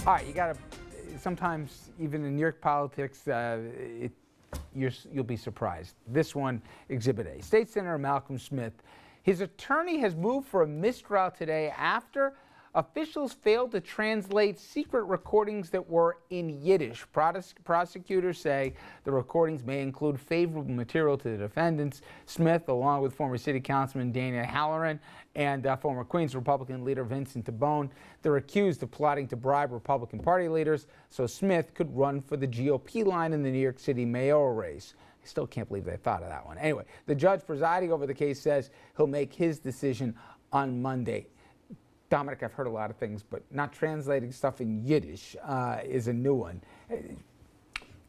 All right, you got to, sometimes even in New York politics, you'll be surprised. This one, Exhibit A. State Senator Malcolm Smith, his attorney has moved for a mistrial today after officials failed to translate secret recordings that were in Yiddish. Prosecutors say the recordings may include favorable material to the defendants. Smith, along with former City Councilman Dana Halloran and former Queens Republican leader Vincent Tabone, they're accused of plotting to bribe Republican Party leaders so Smith could run for the GOP line in the New York City mayoral race. I still can't believe they thought of that one. Anyway, the judge presiding over the case says he'll make his decision on Monday. Dominic, I've heard a lot of things, but not translating stuff in Yiddish is a new one.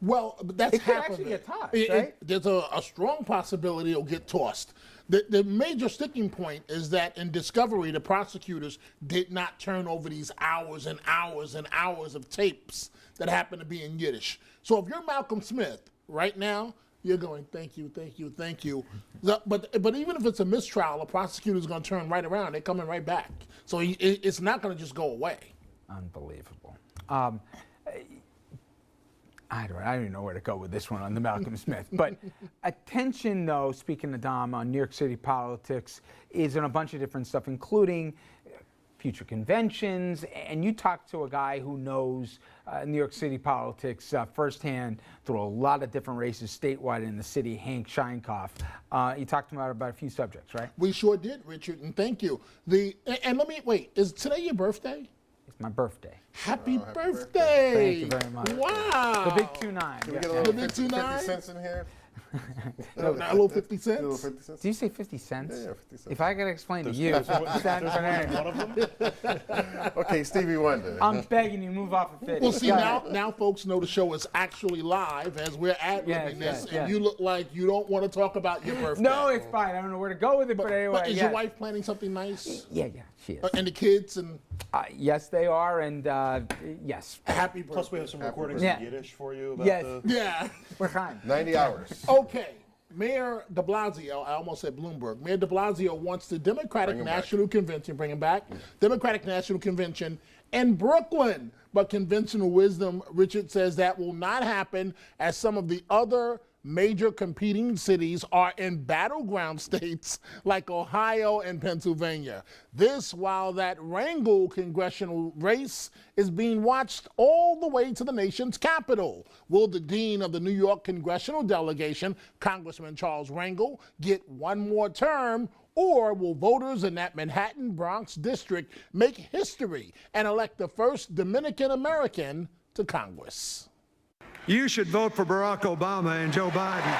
Well, that's it could actually get tossed, right? There's a strong possibility it'll get tossed. The major sticking point is that in discovery, the prosecutors did not turn over these hours and hours and hours of tapes that happen to be in Yiddish. So if you're Malcolm Smith right now, you're going, thank you, thank you, thank you. But even if it's a mistrial, the prosecutor's going to turn right around. They're coming right back. So it's not going to just go away. Unbelievable. I don't even know where to go with this one on the Malcolm Smith. But attention, though, speaking of Dom, on New York City politics is on a bunch of different stuff, including future conventions. And you talked to a guy who knows New York City politics firsthand through a lot of different races statewide in the city, Hank Sheinkopf. You talked to him about a few subjects, right? We sure did, Richard, and thank you. And let me, wait, is today your birthday? It's my birthday. Happy birthday. Thank you very much. Wow. The big 2-9. Can we get a little 50 cents in here? No, a little 50 cents? A little 50 cents? Do you say 50 cents? Yeah, 50 cents. If I could explain to you, 50 cents per name. One of them? Okay, Stevie Wonder. I'm begging you, move off of 50. Well, see, now folks know the show is actually live as we're ad-libbing this, and you look like you don't want to talk about your birthday. No, it's fine. I don't know where to go with it, but anyway. But is your wife planning something nice? Yeah, she is. And the kids? And yes, they are, and yes. Happy birthday. Plus, we have some recordings in Yiddish for you about the... Yeah. We're fine. 90 hours. Okay. Mayor de Blasio, I almost said Bloomberg, Mayor de Blasio wants the Democratic National Convention, bring him back, Democratic National Convention in Brooklyn. But conventional wisdom, Richard says that will not happen as some of the other major competing cities are in battleground states like Ohio and Pennsylvania. This while that Rangel congressional race is being watched all the way to the nation's capital. Will the dean of the New York congressional delegation, Congressman Charles Rangel, get one more term, or will voters in that Manhattan Bronx district make history and elect the first Dominican American to Congress? You should vote for Barack Obama and Joe Biden.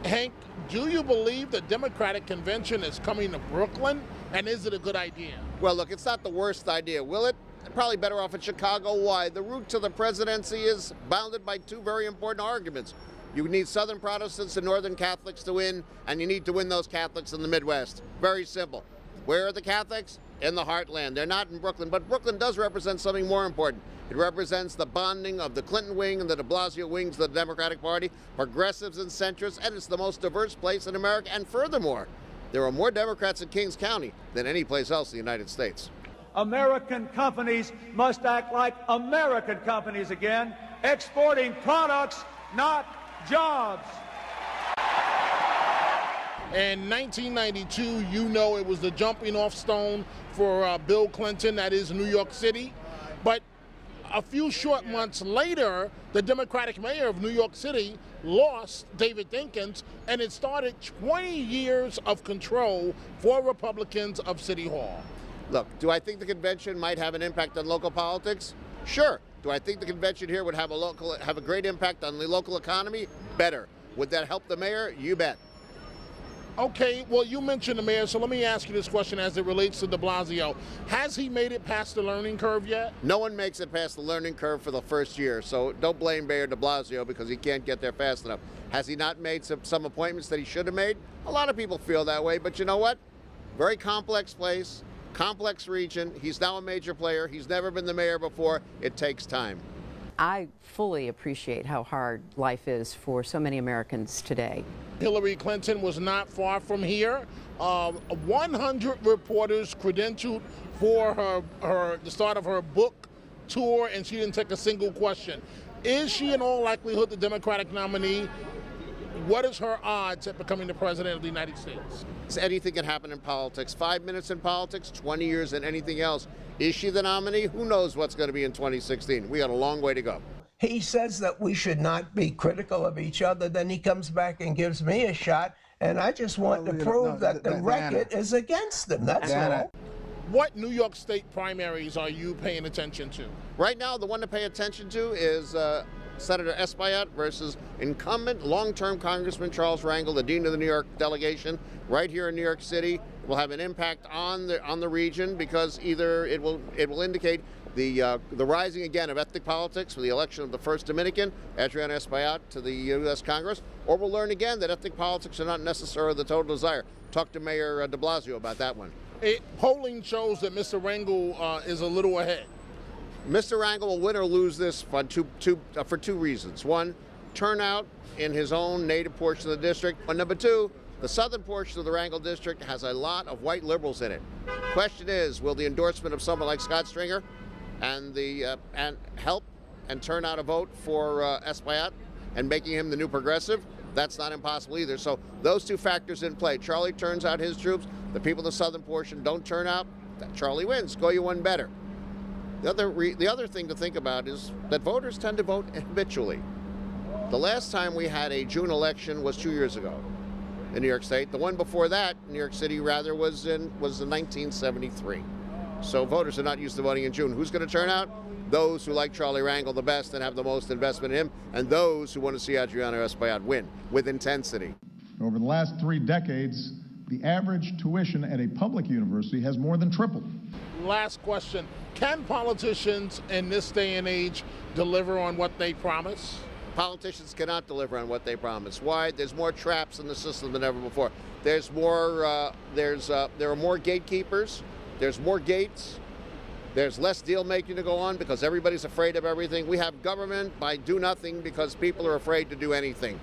Hank, do you believe the Democratic Convention is coming to Brooklyn? And is it a good idea? Well, look, it's not the worst idea, will it? Probably better off in Chicago. Why? The route to the presidency is bounded by two very important arguments. You need Southern Protestants and Northern Catholics to win, and you need to win those Catholics in the Midwest. Very simple. Where are the Catholics? In the heartland. They're not in Brooklyn, but Brooklyn does represent something more important. It represents the bonding of the Clinton wing and the de Blasio wings of the Democratic Party, progressives and centrists, and it's the most diverse place in America. And furthermore, there are more Democrats in Kings County than any place else in the United States. American companies must act like American companies again, exporting products, not jobs. In 1992, you know, it was the jumping off stone for Bill Clinton, that is New York City. But a few short months later, the Democratic mayor of New York City lost, David Dinkins, and it started 20 years of control for Republicans of City Hall. Look, do I think the convention might have an impact on local politics? Sure. Do I think the convention here would have a great impact on the local economy? Better. Would that help the mayor? You bet. Okay, well, you mentioned the mayor, so let me ask you this question as it relates to de Blasio. Has he made it past the learning curve yet? No one makes it past the learning curve for the first year, so don't blame Mayor de Blasio because he can't get there fast enough. Has he not made some appointments that he should have made? A lot of people feel that way, but you know what? Very complex place, complex region. He's now a major player. He's never been the mayor before. It takes time. I fully appreciate how hard life is for so many Americans today. Hillary Clinton was not far from here. 100 reporters credentialed for the start of her book tour, and she didn't take a single question. Is she in all likelihood the Democratic nominee? What is her odds at becoming the president of the United States? Anything can happen in politics. 5 minutes in politics, 20 years in anything else. Is she the nominee? Who knows what's going to be in 2016? We got a long way to go. He says that we should not be critical of each other. Then he comes back and gives me a shot, and I just want to prove that the record is against them. That's all. What New York State primaries are you paying attention to? Right now, the one to pay attention to is Senator Espaillat versus incumbent long-term Congressman Charles Rangel, the dean of the New York delegation, right here in New York City. Will have an impact on the region because either it will indicate the rising again of ethnic politics with the election of the first Dominican, Adriana Espaillat, to the U.S. Congress, or we'll learn again that ethnic politics are not necessarily the total desire. Talk to Mayor de Blasio about that one. Polling shows that Mr. Rangel is a little ahead. Mr. Rangel will win or lose this for two reasons. One, turnout in his own native portion of the district. And number two, the southern portion of the Rangel district has a lot of white liberals in it. Question is, will the endorsement of someone like Scott Stringer and help and turn out a vote for Espaillat and making him the new progressive? That's not impossible either. So those two factors in play. Charlie turns out his troops. The people in the southern portion don't turn out. Charlie wins. Go you one better. The other thing to think about is that voters tend to vote habitually. The last time we had a June election was 2 years ago in New York State. The one before that, in New York City, rather, was in 1973. So voters are not used to voting in June. Who's going to turn out? Those who like Charlie Rangel the best and have the most investment in him, and those who want to see Adriana Espaillat win with intensity. Over the last 3 decades, the average tuition at a public university has more than tripled. Last question. Can politicians in this day and age deliver on what they promise? Politicians cannot deliver on what they promise. Why? There's more traps in the system than ever before. There's more. There are more gatekeepers. There's more gates. There's less deal making to go on because everybody's afraid of everything. We have government by do nothing because people are afraid to do anything.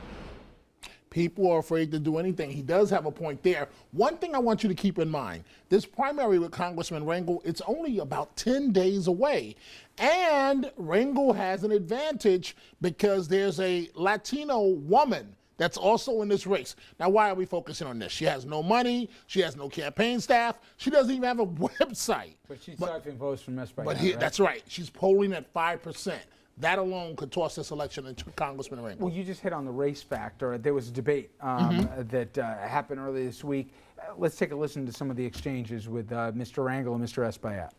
People are afraid to do anything. He does have a point there. One thing I want you to keep in mind, this primary with Congressman Rangel, it's only about 10 days away. And Rangel has an advantage because there's a Latino woman that's also in this race. Now, why are we focusing on this? She has no money. She has no campaign staff. She doesn't even have a website. But she's siphoned votes from Espaillat, right? That's right. She's polling at 5%. That alone could toss this election into Congressman Rangel. Well, you just hit on the race factor. There was a debate that happened earlier this week. Let's take a listen to some of the exchanges with Mr. Rangel and Mr. Espaillat.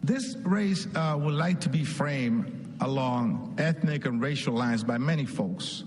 This race would like to be framed along ethnic and racial lines by many folks.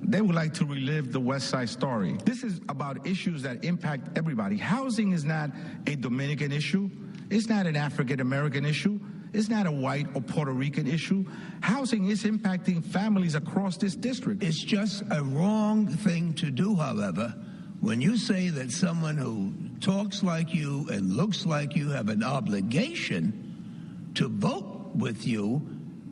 They would like to relive the West Side Story. This is about issues that impact everybody. Housing is not a Dominican issue. It's not an African American issue. It's not a white or Puerto Rican issue. Housing is impacting families across this district. It's just a wrong thing to do, however, when you say that someone who talks like you and looks like you have an obligation to vote with you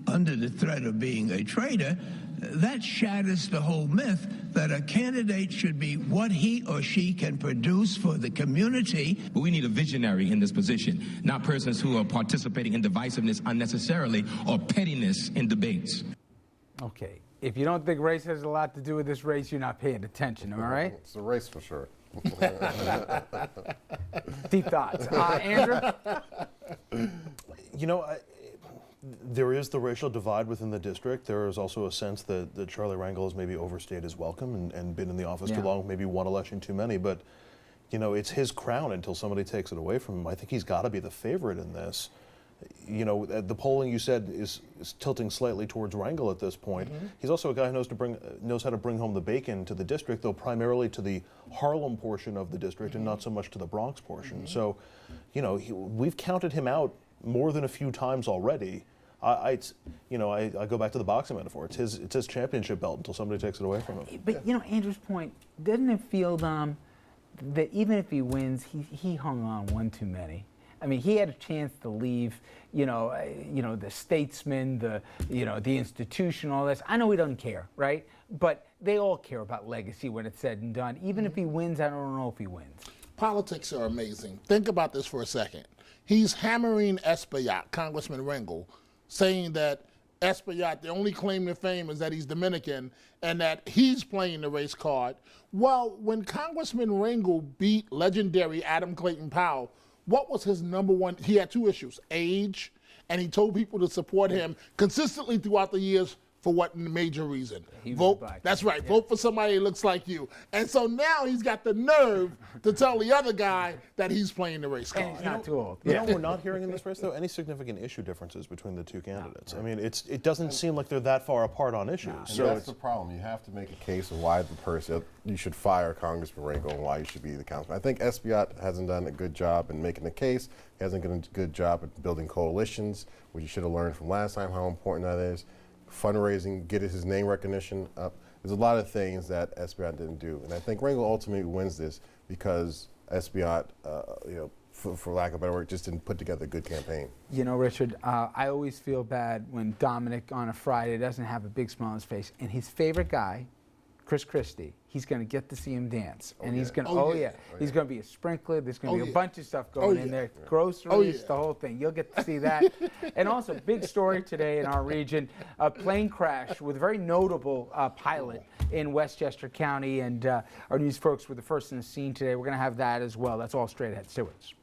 under the threat of being a traitor. That shatters the whole myth that a candidate should be what he or she can produce for the community. But we need a visionary in this position, not persons who are participating in divisiveness unnecessarily or pettiness in debates. Okay. If you don't think race has a lot to do with this race, you're not paying attention, am I right? It's a race for sure. Deep thoughts. Andrew? You know, there is the racial divide within the district. There is also a sense that Charlie Rangel has maybe overstayed his welcome and been in the office too long, maybe one election too many. But, you know, it's his crown until somebody takes it away from him. I think he's got to be the favorite in this. You know, the polling you said is tilting slightly towards Rangel at this point. He's also a guy who knows how to bring home the bacon to the district, though primarily to the Harlem portion of the district and not so much to the Bronx portion. So, you know, we've counted him out more than a few times already. I go back to the boxing metaphor. It's his championship belt until somebody takes it away from him. But, you know, Andrew's point, doesn't it feel, that even if he wins, he hung on one too many? I mean, he had a chance to leave, the statesman, the institution, all this. I know he doesn't care, right? But they all care about legacy when it's said and done. Even if he wins, I don't know if he wins. Politics are amazing. Think about this for a second. He's hammering Espaillat, Congressman Rangel, saying that Espaillat, the only claim to fame is that he's Dominican and that he's playing the race card. Well, when Congressman Rangel beat legendary Adam Clayton Powell, what was his number one? He had two issues, age, and he told people to support him consistently throughout the years. For what major reason? Vote. That's right. Yeah. Vote for somebody that looks like you. And so now he's got the nerve to tell the other guy that he's playing the race card. And he's not too old. You know, we're not hearing in this race though any significant issue differences between the two candidates. I mean, it doesn't seem like they're that far apart on issues. So that's the problem. You have to make a case of why the person you should fire Congressman Rangel and why you should be the councilman. I think Espaillat hasn't done a good job in making the case. He hasn't done a good job at building coalitions, which you should have learned from last time how important that is. Fundraising, get his name recognition up. There's a lot of things that Espaillat didn't do, and I think Rangel ultimately wins this because Espaillat, for lack of a better word, just didn't put together a good campaign. You know, Richard, I always feel bad when Dominic on a Friday doesn't have a big smile on his face, and his favorite guy, Chris Christie, he's going to get to see him dance, and he's going to, he's going to be a sprinkler. There's going to be a bunch of stuff going in there, groceries, the whole thing. You'll get to see that. And also, big story today in our region: a plane crash with a very notable pilot in Westchester County, and our news folks were the first in the scene today. We're going to have that as well. That's all straight ahead. Stay with us.